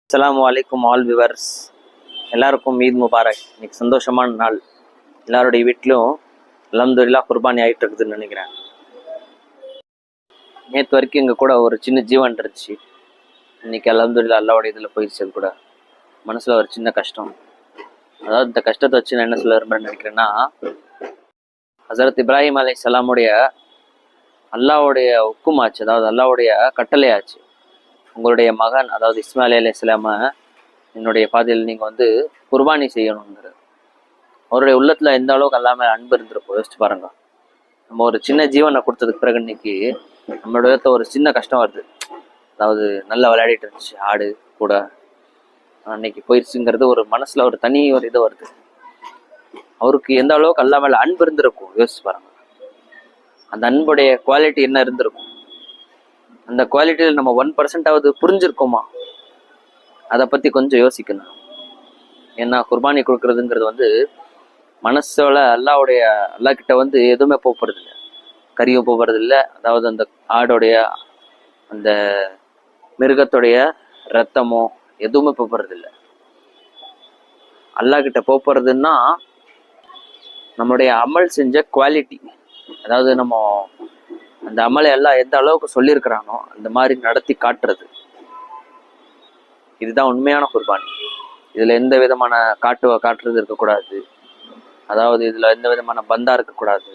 அஸ்ஸலாமு அலைக்கும் all viewers, எல்லாருக்கும் ஈத் முபாரக். இன்னைக்கு சந்தோஷமான நாள். எல்லாருடைய வீட்டிலும் அல்ஹம்துலில்லாஹ் குர்பானி ஆகிட்டு இருக்குதுன்னு நினைக்கிறேன். நேற்று வரைக்கும் எங்கள் கூட ஒரு சின்ன ஜீவன் இருந்துச்சு. இன்னைக்கு அல்ஹம்துலில்லாஹ் அல்லாஹ்வுடைய இதில் போயிடுச்சு. கூட மனசில் ஒரு சின்ன கஷ்டம். அதாவது இந்த கஷ்டத்தை வச்சு நான் என்ன சொல்ல விரும்புகிறேன்னு நினைக்கிறேன்னா, ஹஸரத் இப்ராஹிம் அலைஹிஸ்ஸலாமுடைய அல்லாஹ்வுடைய ஹுக்குமாச்சு, அதாவது அல்லாஹ்வுடைய கட்டளையாச்சு. உங்களுடைய மகன் அதாவது இஸ்மாயில் அலைஹிஸ்ஸலாம என்னுடைய பாதையில் நீங்கள் குர்பானி செய்யணுங்கிற அவருடைய உள்ளத்தில் எந்த அளவுக்கு எல்லாமே அன்பு இருந்திருக்கும் யோசிச்சு பாருங்க. நம்ம ஒரு சின்ன ஜீவனை கொடுத்ததுக்கு பிறகு இன்னைக்கு நம்மளோட விதத்தில் ஒரு சின்ன கஷ்டம் வருது. அதாவது நல்லா விளையாடிட்டு இருந்துச்சு ஆடு கூட, அன்னைக்கு போயிடுச்சுங்கிறது ஒரு மனசுல ஒரு தனி ஒரு இது வருது. அவருக்கு எந்த அளவுக்கு எல்லா மேல அன்பு இருந்திருக்கும் யோசிச்சு பாருங்க. அந்த அன்புடைய குவாலிட்டி என்ன இருந்திருக்கும்? அந்த குவாலிட்டியில் நம்ம 1% புரிஞ்சிருக்கோமா? அதை பத்தி கொஞ்சம் யோசிக்கணும். ஏன்னா குர்பானி கொடுக்கறதுங்கிறது மனசோட அல்லா கிட்ட எதுவுமே போகிறது இல்லை, கறியும் போகிறது இல்லை. அதாவது அந்த ஆடோடைய அந்த மிருகத்துடைய ரத்தமோ எதுவுமே போகிறது இல்லை. அல்லா கிட்ட போறதுன்னா நம்மளுடைய அமல் செஞ்ச குவாலிட்டி, அதாவது நம்ம அந்த அமலை எல்லாம் எந்த அளவுக்கு சொல்லியிருக்கிறானோ அந்த மாதிரி நடத்தி காட்டுறது. இதுதான் உண்மையான குர்பானி. இதுல எந்த விதமான காட்டுறது இருக்கக்கூடாது. அதாவது இதுல எந்த விதமான பந்தா இருக்கக்கூடாது.